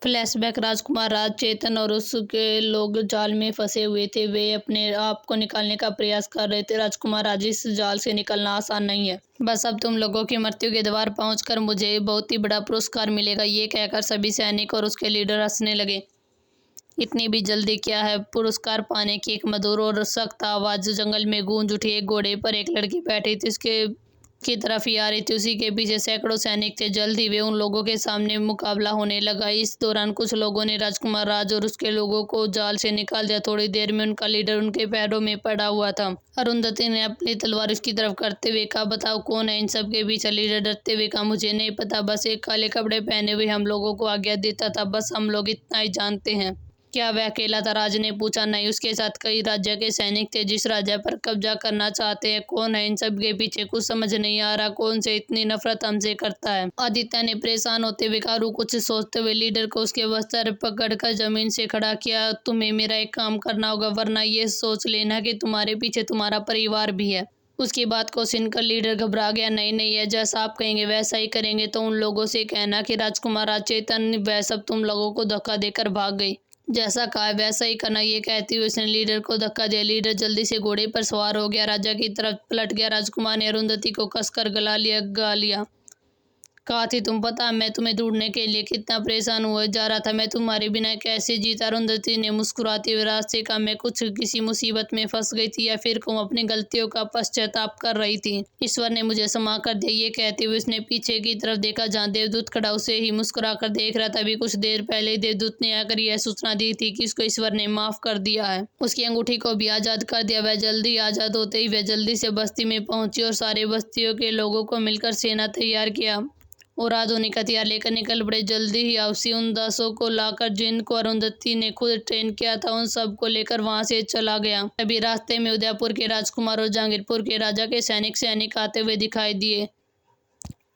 Flashback. राजकुमार राज चेतन और उसके लोग जाल में फंसे हुए थे। वे अपने आप को निकालने का प्रयास कर रहे थे। राजकुमार राज, इस जाल से निकलना आसान नहीं है। बस अब तुम लोगों की मृत्यु के द्वार पहुंचकर मुझे बहुत ही बड़ा पुरस्कार मिलेगा। ये कहकर सभी सैनिक और उसके लीडर हंसने लगे। इतनी भी जल्दी क्या है? पुरस्कार पाने की एक मधुर और सख्त आवाज जंगल में गूंज उठी। एक घोड़े पर एक लड़की बैठी थी, उसके की तरफ ही आ रही थी। उसी के पीछे सैकड़ों सैनिक थे। जल्द ही वे उन लोगों के सामने मुकाबला होने लगा। इस दौरान कुछ लोगों ने राजकुमार राज और उसके लोगों को जाल से निकाल दिया। थोड़ी देर में उनका लीडर उनके पैरों में पड़ा हुआ था। अरुंधति ने अपनी तलवार उसकी तरफ करते हुए कहा, बताओ कौन है इन सब के पीछे? लीडर डरते हुए कहा, मुझे नहीं पता, बस एक काले कपड़े पहने हुए हम लोगों को आज्ञा देता था। बस हम लोग इतना ही जानते हैं। क्या वह अकेला था? राज ने पूछा। नहीं, उसके साथ कई राज्य के सैनिक थे जिस राज्य पर कब्जा करना चाहते हैं। कौन है इन सब के पीछे? कुछ समझ नहीं आ रहा। कौन से इतनी नफरत हमसे करता है? आदित्य ने परेशान होते हुए कहा। कुछ सोचते हुए लीडर को उसके वस्त्र पकड़कर जमीन से खड़ा किया। तुम्हें मेरा एक काम करना होगा, वरना ये सोच लेना कि तुम्हारे पीछे तुम्हारा परिवार भी है। उसकी बात को सुनकर लीडर घबरा गया। नहीं नहीं, है जैसा आप कहेंगे वैसा ही करेंगे। तो उन लोगों से कहना कि राजकुमार राज चेतन वह सब तुम लोगों को धक्का देकर भाग गई। जैसा कहा वैसा ही करना। ये कहती हुए उसने लीडर को धक्का दिया। लीडर जल्दी से घोड़े पर सवार हो गया, राजा की तरफ पलट गया। राजकुमार ने अरुंधति को कसकर गा लिया। कहा थी तुम, पता मैं तुम्हें ढूंढने के लिए कितना परेशान हुआ जा रहा था। मैं तुम्हारे बिना कैसे जीता? अरुंधति ने मुस्कुराते हुए रास्ते का मैं कुछ किसी मुसीबत में फंस गई थी, या फिर तुम अपनी गलतियों का पश्चाताप कर रही थी। ईश्वर ने मुझे क्षमा कर दिया। ये कहते हुए उसने पीछे की तरफ देखा जहाँ देवदूत खड़ा उसे ही मुस्कुरा कर देख रहा था। अभी कुछ देर पहले देवदूत ने आकर यह सूचना दी थी कि उसको ईश्वर ने माफ कर दिया है। उसकी अंगूठी को भी आजाद कर दिया। वह जल्दी आजाद होते ही वह जल्दी से बस्ती में पहुंची और सारे बस्तियों के लोगों को मिलकर सेना तैयार किया और आधुनिक हथियार लेकर निकल पड़े। जल्दी ही आवसी उन दासों को लाकर जिनको अरुंधति ने खुद ट्रेन किया था, उन सब को लेकर वहां से चला गया। अभी रास्ते में उदयपुर के राजकुमार और जहांगीरपुर के राजा के सैनिक आते हुए दिखाई दिए।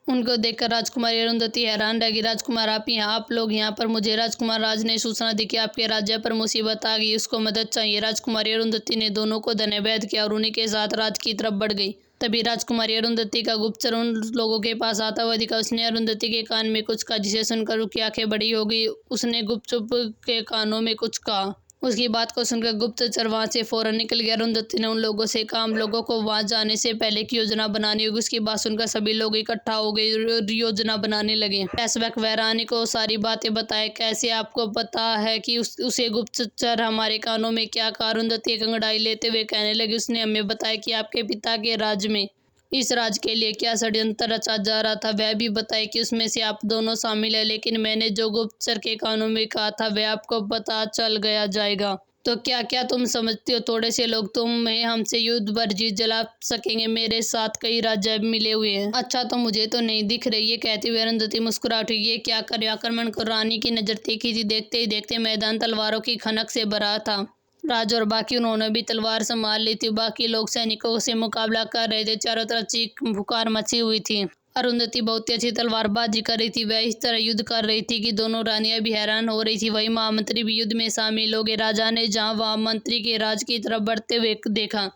उनको देखकर राजकुमारी अरुंधति हैरान रह गई। राजकुमार आप लोग यहाँ पर? मुझे राजकुमार राज ने सूचना दी कि आपके राज्य पर मुसीबत आ गई, उसको मदद चाहिए। राजकुमारी अरुंधति ने दोनों को धन्यवाद किया और उन्हीं के साथ राज की तरफ बढ़ गई। तभी राजकुमारी अरुंधति का गुप्तचर उन लोगों के पास आता हुआ दिखा। उसने अरुंधति के कान में कुछ कहा, जिसे सुनकर उसकी आंखें बड़ी हो गई। उसने गुपचुप के कानों में कुछ कहा। उसकी बात को सुनकर गुप्तचर वहां से फौरन निकल गया। अरुंधति ने उन लोगों से कहा, हम लोगों को वहां जाने से पहले की योजना बनानी होगी। उसकी बात सुनकर सभी लोग इकट्ठा हो गए, योजना बनाने लगे। फ्लैशबैक। वह रानी को सारी बातें बताए। कैसे आपको पता है कि उसे गुप्तचर हमारे कानों में क्या कहा? अरुंधति एक अंगड़ाई लेते हुए कहने लगी, उसने हमें बताया कि आपके पिता के राज्य में इस राज के लिए क्या षड्यंत्र रचा जा रहा था। वह भी बताए कि उसमें से आप दोनों शामिल है। लेकिन मैंने जो गुप्तचर के कानों में कहा था वह आपको पता चल गया जाएगा। तो क्या क्या तुम समझते हो? थोड़े से लोग तुम्हें हमसे युद्ध पर जीत जला सकेंगे। मेरे साथ कई राज्य मिले हुए हैं। अच्छा, तो मुझे तो नहीं दिख रही। ये कहते हुए अरुंधति मुस्कुरा उठी। ये क्या कर आक्रमण को? रानी की नजर तीखी थी। देखते ही देखते मैदान तलवारों की खनक से भरा था। राज और बाकी उन्होंने भी तलवार संभाल ली थी। बाकी लोग सैनिकों से मुकाबला कर रहे थे। चारों तरफ चीख पुकार मची हुई थी। अरुंधति बहुत ही अच्छी तलवारबाजी कर रही थी। वह इस तरह युद्ध कर रही थी कि दोनों रानियां भी हैरान हो रही थी। वही महामंत्री भी युद्ध में शामिल हो गए। राजा ने जहां वहां मंत्री के राज की तरफ बढ़ते हुए देखा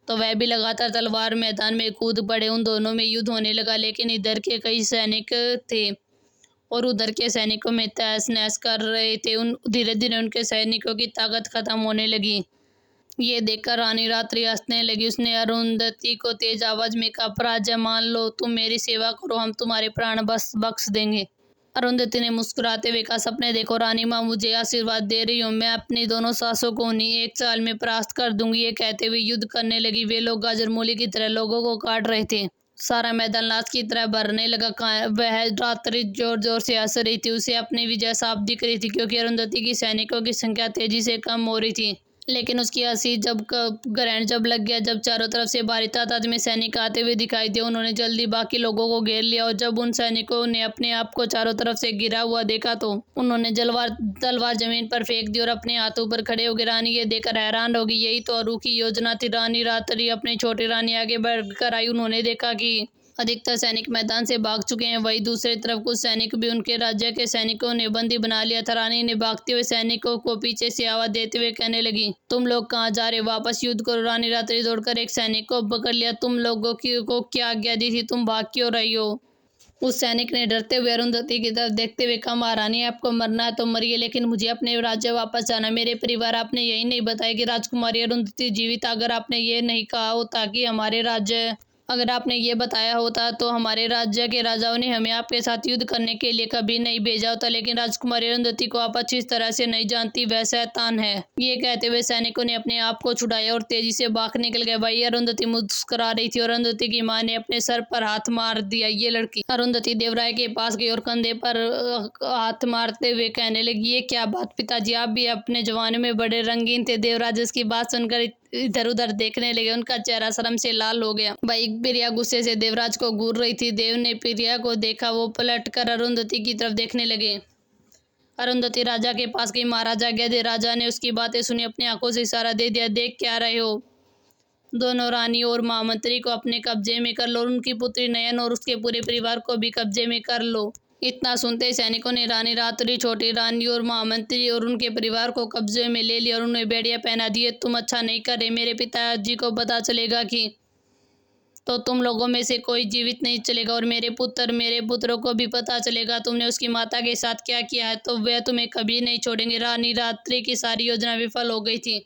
तो वह भी लगातार तलवार मैदान में कूद पड़े। उन दोनों में युद्ध होने लगा, लेकिन इधर के कई सैनिक थे और उधर के सैनिकों में तहस नहस कर रहे थे। धीरे धीरे उनके सैनिकों की ताकत खत्म होने लगी। ये देखकर रानी रात्रि हंसने लगी। उसने अरुंधति को तेज आवाज में कहा, पराजय मान लो, तुम मेरी सेवा करो, हम तुम्हारे प्राण बख्श देंगे। अरुंधति ने मुस्कुराते हुए कहा, सपने देखो रानी माँ, मुझे आशीर्वाद दे रही हूँ। मैं अपनी दोनों सासों को उन्हीं एक चाल में परास्त कर दूंगी। ये कहते हुए युद्ध करने लगी। वे लोग गाजर मूली की तरह लोगों को काट रहे थे। सारा मैदान लाश की तरह भरने लगा। वह रात्रि जोर जोर से हंस रही थी। उसे अपनी विजय साफ दिख रही थी, क्योंकि अरुंधति की सैनिकों की संख्या तेजी से कम हो रही थी। लेकिन उसकी हंसी ग्रहण जब लग गया, जब चारों तरफ से भारी तादाद में सैनिक आते हुए दिखाई दिए, उन्होंने जल्दी बाकी लोगों को घेर लिया। और जब उन सैनिकों ने अपने आप को चारों तरफ से घिरा हुआ देखा तो उन्होंने तलवार जमीन पर फेंक दी और अपने हाथों पर खड़े हो गए। रानी ये देखकर हैरान हो गई। यही तो अरु की योजना थी। रानी रात्रि अपनी छोटी रानी आगे बढ़कर आई। उन्होंने देखा कि अधिकतर सैनिक मैदान से भाग चुके हैं। वही दूसरी तरफ कुछ सैनिक भी उनके राज्य के सैनिकों ने बंदी बना लिया था। रानी ने भागते हुए सैनिकों को पीछे से आवाज देते हुए कहने लगी, तुम लोग कहाँ जा रहे हो? वापस युद्ध करो। रानी रात्रि दौड़कर एक सैनिक को पकड़ लिया। तुम लोगों को क्या आज्ञा दी थी? तुम भाग क्यों रही हो? उस सैनिक ने डरते हुए अरुंधति की तरफ देखते हुए कहा, महारानी आपको मरना है तो मरिए, लेकिन मुझे अपने राज्य वापस जाना। मेरे परिवार आपने यही नहीं बताया कि राजकुमारी अरुंधति जीवित। अगर आपने ये नहीं कहा होता कि हमारे राज्य अगर आपने ये बताया होता तो हमारे राज्य के राजाओं ने हमें आपके साथ युद्ध करने के लिए कभी नहीं भेजा होता। लेकिन राजकुमारी अरुंधति को आप अच्छी तरह से नहीं जानती, वह शैतान है। ये कहते हुए सैनिकों ने अपने आप को छुड़ाया और तेजी से बाहर निकल गए। भाई अरुंधति मुस्कुरा रही थी और अरुंधति की माँ ने अपने सर पर हाथ मार दिया। ये लड़की अरुंधति देवराय के पास गई और कंधे पर हाथ मारते हुए कहने लगी, ये क्या बात पिताजी, आप भी अपने जवानी में बड़े रंगीन थे। देवराज इसकी बात सुनकर इधर उधर देखने लगे, उनका चेहरा शर्म से लाल हो गया। भाई प्रिया गुस्से से देवराज को घूर रही थी। देव ने प्रिया को देखा, वो पलटकर अरुंधति की तरफ देखने लगे। अरुंधति राजा के पास गई। महाराजा आज्ञा दे। राजा ने उसकी बातें सुनी, अपनी आंखों से इशारा दे दिया, देख क्या रहे हो, दोनों रानी और महामंत्री को अपने कब्जे में कर लो और उनकी पुत्री नयन और उसके पूरे परिवार को भी कब्जे में कर लो। इतना सुनते ही सैनिकों ने रानी रात्रि, छोटी रानी और महामंत्री और उनके परिवार को कब्जे में ले लिया और उन्हें बेड़ियां पहना दिए। तुम अच्छा नहीं कर रहे, मेरे पिताजी को पता चलेगा कि तो तुम लोगों में से कोई जीवित नहीं चलेगा और मेरे पुत्रों को भी पता चलेगा तुमने उसकी माता के साथ क्या किया है तो वे तुम्हें कभी नहीं छोड़ेंगे। रानी रात्रि की सारी योजना विफल हो गई थी।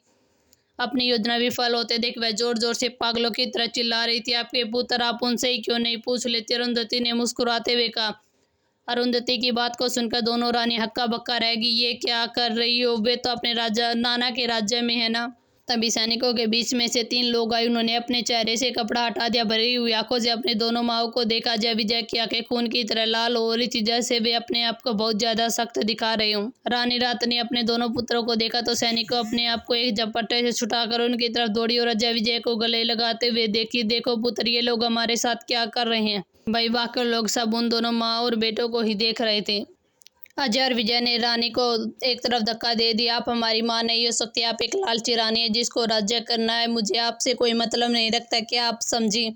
अपनी योजना विफल होते देख वह जोर जोर से पागलों की तरह चिल्ला रही थी, आपके पुत्र, आप उनसे ही क्यों नहीं पूछ लेते। अरुंधति ने मुस्कुराते हुए कहा। अरुंधति की बात को सुनकर दोनों रानी हक्का बक्का रहेगी, ये क्या कर रही हो, वे तो अपने राजा नाना के राज्य में है ना। तभी सैनिकों के बीच में से 3 लोग आए। उन्होंने अपने चेहरे से कपड़ा हटा दिया, भरी हुई आंखों से अपने दोनों माओं को देखा। जय विजय की आंखें खून की तरह लाल हो रही थी, जैसे वे अपने आप को बहुत ज्यादा सख्त दिखा रहे हों। रानी रात ने अपने दोनों पुत्रों को देखा तो सैनिकों अपने आप को एक झपट्टे से छुटाकर उनकी तरफ दौड़ी और जय विजय को गले लगाते हुए देखी, देखो पुत्र, ये लोग हमारे साथ क्या कर रहे हैं। भाई बाकी लोग सब उन दोनों माँ और बेटों को ही देख रहे थे। अजय और विजय ने रानी को एक तरफ धक्का दे दिया, आप हमारी माँ नहीं हो सकती, आप एक लालची रानी है जिसको राज्य करना है, मुझे आपसे कोई मतलब नहीं रखता, क्या आप समझी।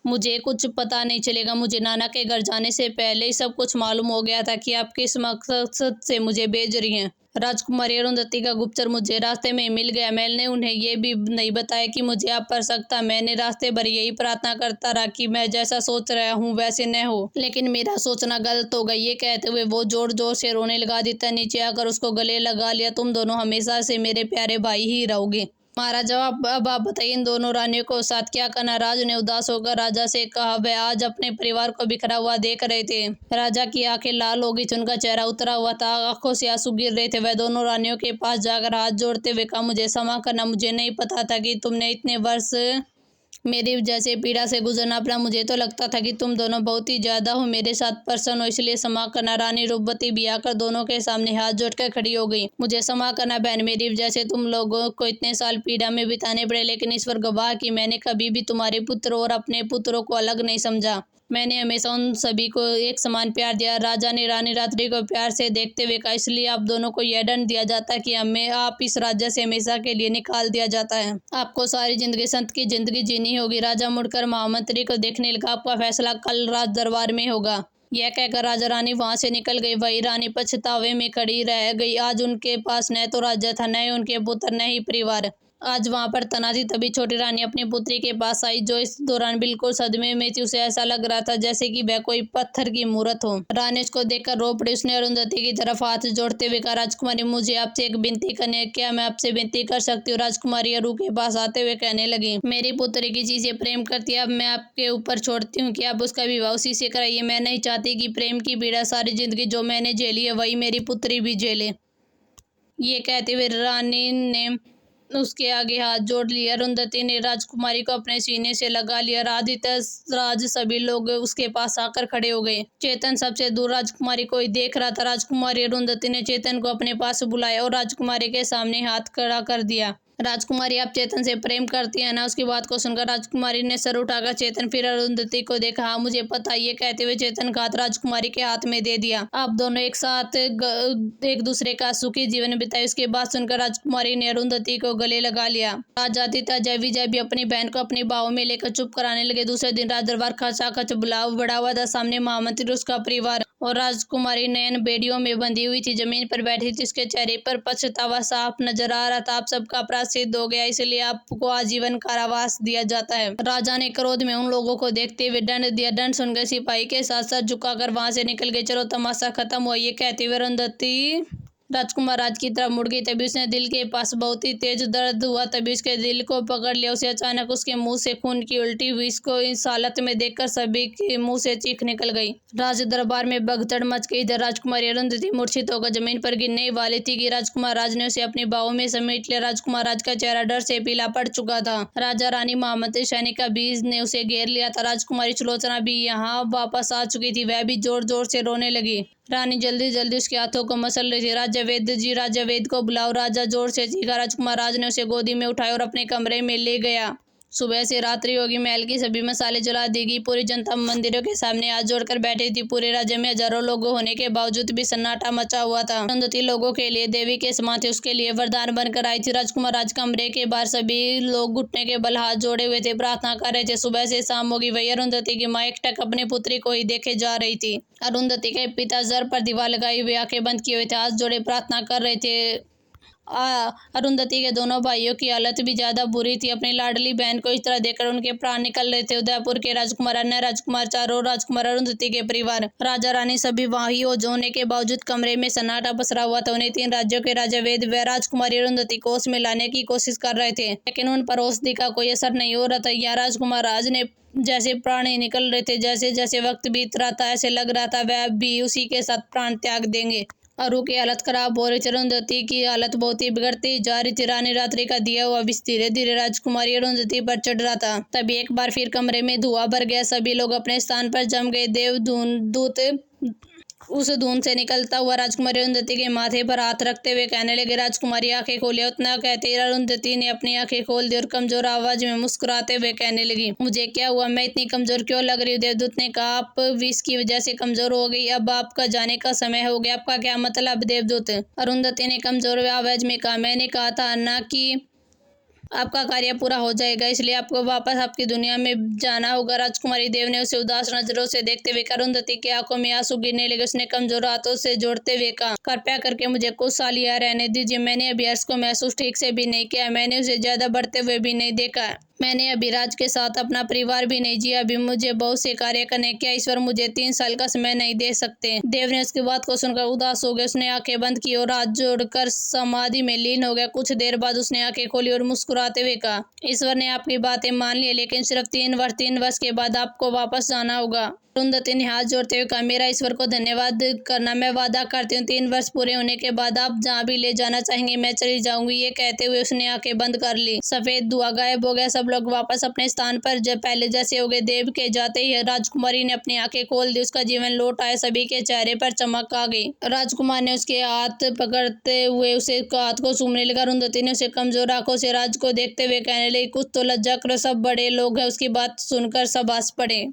मुझे कुछ पता नहीं चलेगा, मुझे नाना के घर जाने से पहले ही सब कुछ मालूम हो गया था कि आप किस मकसद से मुझे भेज रही हैं। राजकुमारी अरुंधति का गुप्तचर मुझे रास्ते में मिल गया। मैंने उन्हें ये भी नहीं बताया कि मुझे आप पर शक था। मैंने रास्ते भर यही प्रार्थना करता रहा कि मैं जैसा सोच रहा हूँ वैसे न हो, लेकिन मेरा सोचना गलत हो गई। ये कहते हुए वो जोर जोर से रोने लगा। आदित्य नीचे आकर उसको गले लगा लिया, तुम दोनों हमेशा से मेरे प्यारे भाई ही रहोगे। महाराजा अब आप बताइए इन दोनों रानियों को साथ क्या करना। राज ने उदास होकर राजा से कहा। वह आज अपने परिवार को बिखरा हुआ देख रहे थे। राजा की आंखें लाल हो गई थी, उनका चेहरा उतरा हुआ था, आंखों से आंसू गिर रहे थे। वह दोनों रानियों के पास जाकर हाथ जोड़ते हुए कहा, मुझे क्षमा करना, मुझे नहीं पता था कि तुमने इतने वर्ष मेरी जैसे पीड़ा से गुजरना पड़ा। मुझे तो लगता था कि तुम दोनों बहुत ही ज्यादा हो मेरे साथ प्रसन्न हो, इसलिए क्षमा करना। रानी रूपवती भी आकर दोनों के सामने हाथ जोड़कर खड़ी हो गई। मुझे क्षमा करना बहन, मेरी वजह से तुम लोगों को इतने साल पीड़ा में बिताने पड़े, लेकिन ईश्वर गवाह कि मैंने कभी भी तुम्हारे पुत्र और अपने पुत्रों को अलग नहीं समझा। मैंने हमेशा उन सभी को एक समान प्यार दिया। राजा ने रानी रात्रि को प्यार से देखते हुए कहा, इसलिए आप दोनों को यह दंड दिया जाता है कि हमें आप इस राज्य से हमेशा के लिए निकाल दिया जाता है। आपको सारी जिंदगी संत की जिंदगी जीनी होगी। राजा मुड़कर महामंत्री को देखने लगा, आपका फैसला कल राज दरबार में होगा। यह कहकर राजा रानी वहां से निकल गई। वही रानी पछतावे में खड़ी रह गई। आज उनके पास न तो राज्य था, न उनके पुत्र, न ही परिवार। आज वहां पर तना थी। तभी छोटी रानी अपनी पुत्री के पास आई, जो इस दौरान बिल्कुल सदमे में थी। उसे ऐसा लग रहा था जैसे कि वह कोई पत्थर की मूर्त हो। रानी उसको देखकर रो पड़ी। उसने अरुंधति की तरफ हाथ जोड़ते हुए कहा, राजकुमारी, मुझे आपसे एक विनती करनी है, क्या मैं आपसे विनती कर सकती हूँ। राजकुमारी अरु के पास आते हुए कहने लगी, मेरी पुत्री किसी से प्रेम करती है, अब मैं आपके ऊपर छोड़ती हूँ कि आप उसका विवाह उसी से कराइए। मैं नहीं चाहती कि प्रेम की पीड़ा सारी जिंदगी जो मैंने झेली है वही मेरी पुत्री भी झेले। ये कहते हुए रानी ने उसके आगे हाथ जोड़ लिया। अरुंधति ने राजकुमारी को अपने सीने से लगा लिया। आदित्य, राज, सभी लोग उसके पास आकर खड़े हो गए। चेतन सबसे दूर राजकुमारी को ही देख रहा था। राजकुमारी अरुंधति ने चेतन को अपने पास बुलाया और राजकुमारी के सामने हाथ खड़ा कर दिया। राजकुमारी, आप चेतन से प्रेम करती है ना। उसकी बात को सुनकर राजकुमारी ने सर उठाकर चेतन फिर अरुंधति को देखा। हाँ, मुझे पता। ये कहते हुए चेतन का हाथ राजकुमारी के हाथ में दे दिया। आप दोनों एक साथ एक दूसरे का सुखी जीवन बिताए। उसके बाद सुनकर राजकुमारी ने अरुंधति को गले लगा लिया। राज आदित्य, जय विजय भी अपनी बहन को अपनी बाहों में लेकर चुप कराने लगे। दूसरे दिन राज दरबार खचाखच बुलाव बढ़ा हुआ था। सामने महामंत्री, उसका परिवार और राजकुमारी नयन बेड़ियों में बंधी हुई थी, जमीन पर बैठी थी। उसके चेहरे पर पछतावा साफ नजर आ रहा था। आप सबका अपराध सिद्ध हो गया, इसलिए आपको आजीवन कारावास दिया जाता है। राजा ने क्रोध में उन लोगों को देखते हुए दंड दिया। दंड सुनकर सिपाही के साथ साथ झुकाकर वहां से निकल गए। चलो तमाशा खत्म हुआ, ये कहते हुए अरुंधति राजकुमार राज की तरफ मुड़ गई। तभी उसने दिल के पास बहुत ही तेज दर्द हुआ। तभी उसके दिल को पकड़ लिया। उसे अचानक उसके मुंह से खून की उल्टी हुई। इसको इस हालत में देखकर सभी के मुंह से चीख निकल गई। राज दरबार में भगदड़ मच गई। इधर राजकुमारी अरुंधति मूर्छित होकर जमीन पर गिरने वाली थी कि राजकुमार राज ने उसे अपनी बाहों में समेट लिया। राजकुमार राज का चेहरा डर से पीला पड़ चुका था। राजा रानी महामंत्री सैनिका बीज ने उसे घेर लिया था। राजकुमारी सुलोचना भी यहाँ वापस आ चुकी थी। वह भी जोर जोर से रोने लगी। रानी जल्दी जल्दी उसके हाथों को मसल रही थी। राजा वेद जी, राजा वेद को बुलाओ, राजा जोर से चीखा। राजकुमार राज ने उसे गोदी में उठाया और अपने कमरे में ले गया। सुबह से रात्रि होगी। महल की सभी मसाले जला दी गई। पूरी जनता मंदिरों के सामने हाथ जोड़कर बैठी थी। पूरे राज्य में हजारों लोग होने के बावजूद भी सन्नाटा मचा हुआ था। अरुंधति लोगों के लिए देवी के समान थी। उसके लिए वरदान बनकर आई थी। राजकुमार राज कमरे के बाहर सभी लोग घुटने के बल हाथ जोड़े हुए थे, प्रार्थना कर रहे थे। सुबह से शाम होगी, वही अरुंधति की माँ एकटक अपनी पुत्री को ही देखे जा रही थी। अरुंधति के पिता जर पर दीवार लगाई हुए, आंखें बंद किए हुए थे, हाथ जोड़े प्रार्थना कर रहे थे। अरुंधति के दोनों भाइयों की हालत भी ज्यादा बुरी थी। अपनी लाडली बहन को इस तरह देखकर उनके प्राण निकल रहे थे। उदयपुर के राजकुमार, अन्य राजकुमार, चारों राजकुमार, अरुंधति के परिवार, राजा रानी सभी वहीं होने के बावजूद कमरे में सन्नाटा पसरा हुआ था। उन्हें 3 राज्यों के राजा वेद व राजकुमारी अरुंधति को होश में लाने की कोशिश कर रहे थे, लेकिन उन पर औषधि का कोई असर नहीं हो रहा था। या राजकुमार राज ने जैसे प्राण ही निकल रहे थे। जैसे जैसे वक्त बीत रहा था, ऐसे लग रहा था वह भी उसी के साथ प्राण त्याग देंगे। अरु की हालत खराब हो रही थी। अरुंधति की हालत बहुत ही बिगड़ती जा रही थी। रानी रात्रि का दिया हुआ विष धीरे धीरे राजकुमारी अरुंधति पर चढ़ रहा था। तभी एक बार फिर कमरे में धुआं भर गया। सभी लोग अपने स्थान पर जम गए। देव दूत उस धुंध से निकलता हुआ राजकुमारी अरुंधति के माथे पर हाथ रखते हुए कहने लगे, राजकुमारी आंखें खोलिए। उतना कहते ही अरुंधति ने अपनी आंखें खोल दी और कमजोर आवाज में मुस्कुराते हुए कहने लगी, मुझे क्या हुआ? मैं इतनी कमजोर क्यों लग रही हूँ? देवदूत ने कहा, आप विष की वजह से कमजोर हो गई। अब आपका जाने का समय हो गया। आपका क्या मतलब? देवदूत अरुंधति ने कमजोर आवाज में कहा, मैंने कहा था ना कि आपका कार्य पूरा हो जाएगा, इसलिए आपको वापस आपकी दुनिया में जाना होगा। राजकुमारी देव ने उसे उदास नजरों से देखते हुए अरुंधति की आंखों में आंसू गिरने लगे। उसने कमजोर हाथों से जोड़ते हुए कहा, कृपया करके मुझे कुछ साल यहाँ रहने दीजिए। मैंने अभी अर्श को महसूस ठीक से भी नहीं किया। मैंने उसे ज्यादा बढ़ते हुए भी नहीं देखा। मैंने अभी राज के साथ अपना परिवार भी नहीं जिया। अभी मुझे बहुत से कार्य करने, क्या ईश्वर मुझे 3 साल का समय नहीं दे सकते? देव ने उसकी बात को सुनकर उदास हो गया। उसने आंखें बंद की और हाथ जोड़कर समाधि में लीन हो गया। कुछ देर बाद उसने आंखें खोली और मुस्कुराते हुए कहा, ईश्वर ने आपकी बातें मान ली, लेकिन सिर्फ 3 वर्ष के बाद आपको वापस जाना होगा। अरुंधति ने हाथ जोड़ते हुए कहा, मेरा ईश्वर को धन्यवाद करना। मैं वादा करती हूँ 3 वर्ष पूरे होने के बाद आप जहाँ भी ले जाना चाहेंगे मैं चली जाऊंगी। ये कहते हुए उसने आंखें बंद कर ली। सफेद धुआं गायब हो गया। सब लोग वापस अपने स्थान पर जब पहले जैसे हो गए। देव के जाते ही राजकुमारी ने अपनी आंखें खोल दी। उसका जीवन लौट आया। सभी के चेहरे पर चमक आ गई। राजकुमार ने उसके हाथ पकड़ते हुए उसे हाथ को चूमने लगा। अरुंधति ने उसे कमजोर आंखों से राज को देखते हुए कहने लगी, कुछ तो लज्जा करो, सब बड़े लोग हैं। उसकी बात सुनकर सब हंस पड़े।